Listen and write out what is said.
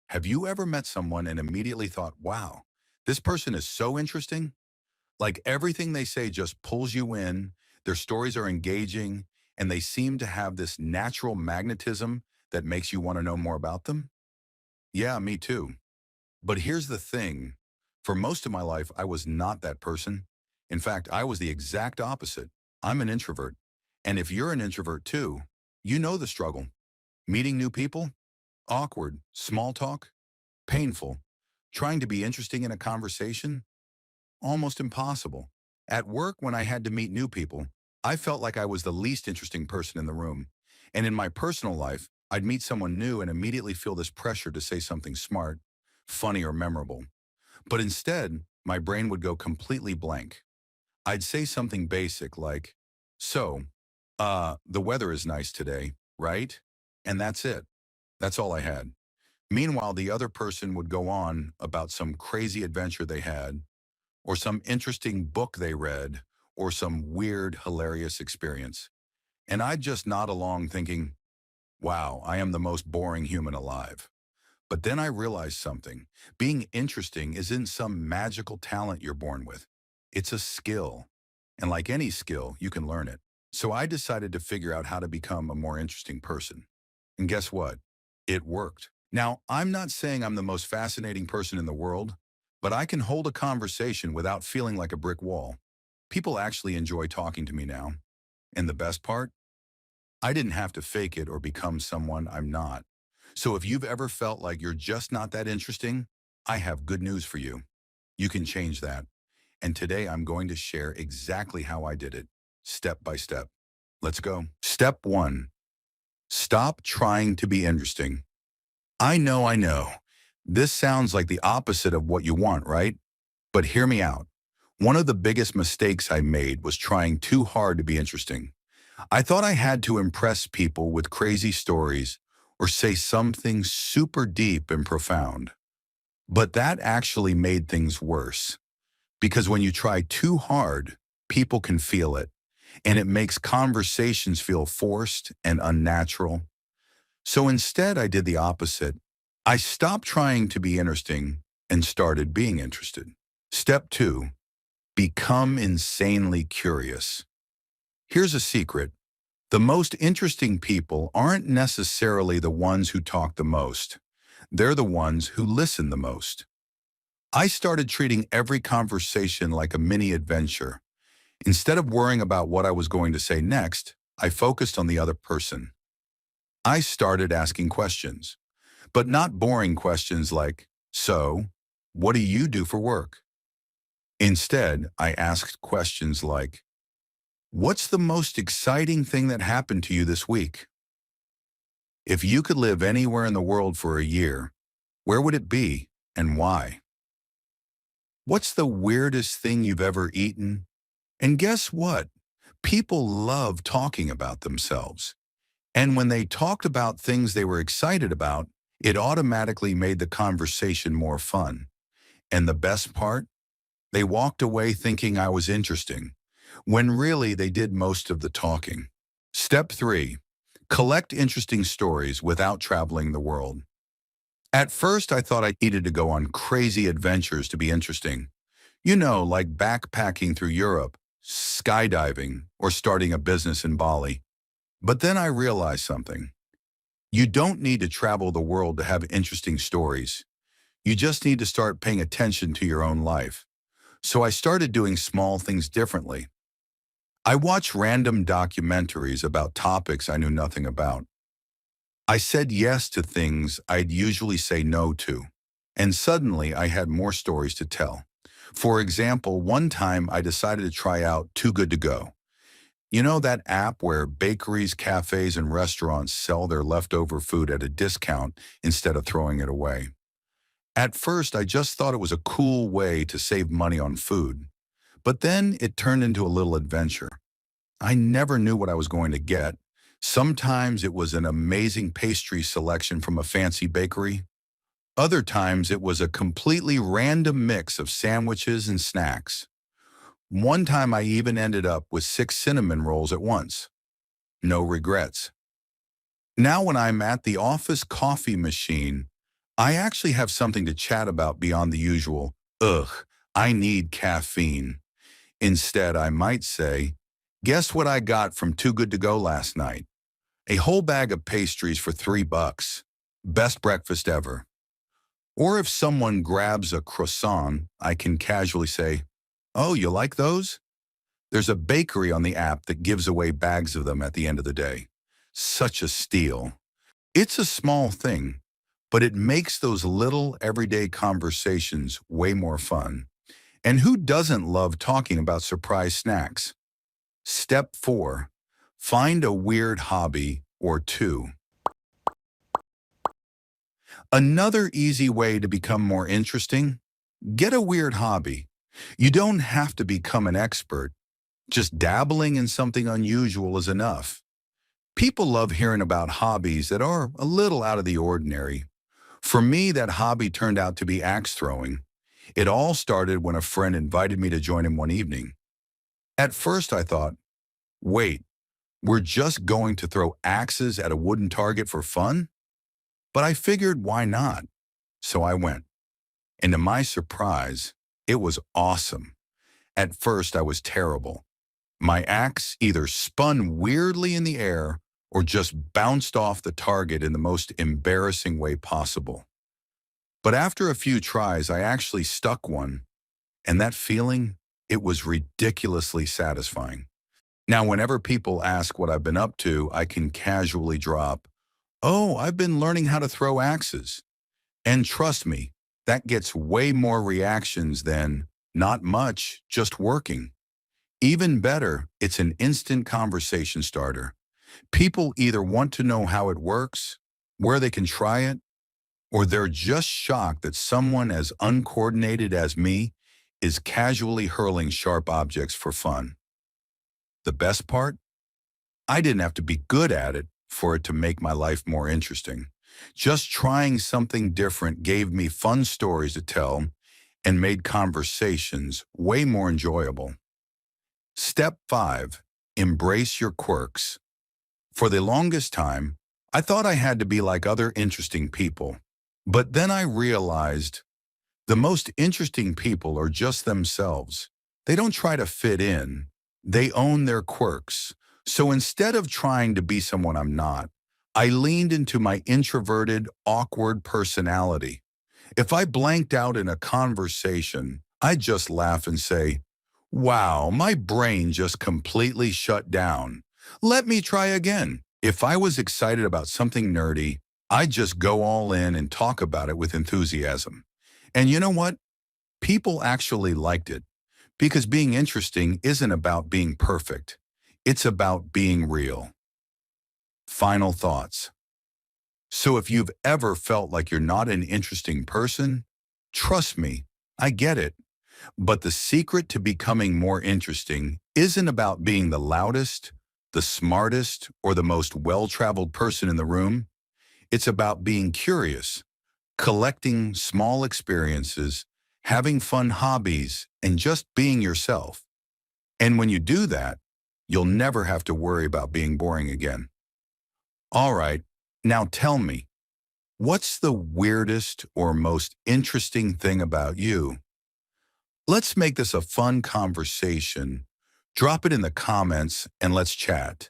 Have you ever met someone and immediately thought, wow, this person is so interesting? Like everything they say just pulls you in, their stories are engaging, and they seem to have this natural magnetism that makes you want to know more about them? Yeah, me too. But here's the thing. For most of my life, I was not that person. In fact, I was the exact opposite. I'm an introvert. And if you're an introvert too, you know the struggle. Meeting new people, awkward, small talk, painful. Trying to be interesting in a conversation, almost impossible. At work, when I had to meet new people, I felt like I was the least interesting person in the room. And in my personal life, I'd meet someone new and immediately feel this pressure to say something smart, funny, or memorable. But instead, my brain would go completely blank. I'd say something basic like, so, the weather is nice today, right? And that's it. That's all I had. Meanwhile, the other person would go on about some crazy adventure they had, or some interesting book they read, or some weird, hilarious experience. And I'd just nod along thinking, wow, I am the most boring human alive. But then I realized something. Being interesting isn't some magical talent you're born with. It's a skill. And like any skill, you can learn it. So I decided to figure out how to become a more interesting person. And guess what? It worked. Now, I'm not saying I'm the most fascinating person in the world, but I can hold a conversation without feeling like a brick wall. People actually enjoy talking to me now. And the best part? I didn't have to fake it or become someone I'm not. So if you've ever felt like you're just not that interesting, I have good news for you. You can change that. And today I'm going to share exactly how I did it, step by step. Let's go. Step one, stop trying to be interesting. I know. This sounds like the opposite of what you want, right? But hear me out. One of the biggest mistakes I made was trying too hard to be interesting. I thought I had to impress people with crazy stories or say something super deep and profound. But that actually made things worse because when you try too hard, people can feel it and it makes conversations feel forced and unnatural. So instead, I did the opposite. I stopped trying to be interesting and started being interested. Step two, become insanely curious. Here's a secret. The most interesting people aren't necessarily the ones who talk the most. They're the ones who listen the most. I started treating every conversation like a mini adventure. Instead of worrying about what I was going to say next, I focused on the other person. I started asking questions, but not boring questions like, so, what do you do for work? Instead, I asked questions like, what's the most exciting thing that happened to you this week? If you could live anywhere in the world for a year, where would it be and why? What's the weirdest thing you've ever eaten? And guess what? People love talking about themselves. And when they talked about things they were excited about, it automatically made the conversation more fun. And the best part? They walked away thinking I was interesting, when really they did most of the talking. Step three, collect interesting stories without traveling the world. At first, I thought I needed to go on crazy adventures to be interesting. You know, like backpacking through Europe, skydiving, or starting a business in Bali. But then I realized something. You don't need to travel the world to have interesting stories. You just need to start paying attention to your own life. So I started doing small things differently. I watched random documentaries about topics I knew nothing about. I said yes to things I'd usually say no to. And suddenly I had more stories to tell. For example, one time I decided to try out Too Good to Go. You know that app where bakeries, cafes, and restaurants sell their leftover food at a discount instead of throwing it away? At first, I just thought it was a cool way to save money on food. But then it turned into a little adventure. I never knew what I was going to get. Sometimes it was an amazing pastry selection from a fancy bakery. Other times it was a completely random mix of sandwiches and snacks. One time I even ended up with 6 cinnamon rolls at once. No regrets. Now when I'm at the office coffee machine, I actually have something to chat about beyond the usual, ugh, I need caffeine. Instead, I might say, guess what I got from Too Good to Go last night? A whole bag of pastries for $3. Best breakfast ever. Or if someone grabs a croissant, I can casually say, oh, you like those? There's a bakery on the app that gives away bags of them at the end of the day. Such a steal. It's a small thing, but it makes those little everyday conversations way more fun. And who doesn't love talking about surprise snacks? Step 4. Find a weird hobby or two. Another easy way to become more interesting: get a weird hobby. You don't have to become an expert. Just dabbling in something unusual is enough. People love hearing about hobbies that are a little out of the ordinary. For me, that hobby turned out to be axe throwing. It all started when a friend invited me to join him one evening. At first I thought, wait, we're just going to throw axes at a wooden target for fun? But I figured, why not? So I went. And to my surprise, it was awesome. At first I was terrible. My axe either spun weirdly in the air or just bounced off the target in the most embarrassing way possible. But after a few tries, I actually stuck one, and that feeling, it was ridiculously satisfying. Now, whenever people ask what I've been up to, I can casually drop, oh, I've been learning how to throw axes. And trust me, that gets way more reactions than, not much, just working. Even better, it's an instant conversation starter. People either want to know how it works, where they can try it, or they're just shocked that someone as uncoordinated as me is casually hurling sharp objects for fun. The best part? I didn't have to be good at it for it to make my life more interesting. Just trying something different gave me fun stories to tell and made conversations way more enjoyable. Step 5. Embrace your quirks. For the longest time, I thought I had to be like other interesting people. But then I realized the most interesting people are just themselves. They don't try to fit in. They own their quirks. So instead of trying to be someone I'm not, I leaned into my introverted, awkward personality. If I blanked out in a conversation, I'd just laugh and say, wow, my brain just completely shut down. Let me try again. If I was excited about something nerdy, I'd just go all in and talk about it with enthusiasm. And you know what? People actually liked it, because being interesting isn't about being perfect. It's about being real. Final thoughts. So if you've ever felt like you're not an interesting person, trust me, I get it. But the secret to becoming more interesting isn't about being the loudest, the smartest, or the most well-traveled person in the room. It's about being curious, collecting small experiences, having fun hobbies, and just being yourself. And when you do that, you'll never have to worry about being boring again. All right, now tell me, what's the weirdest or most interesting thing about you? Let's make this a fun conversation. Drop it in the comments and let's chat.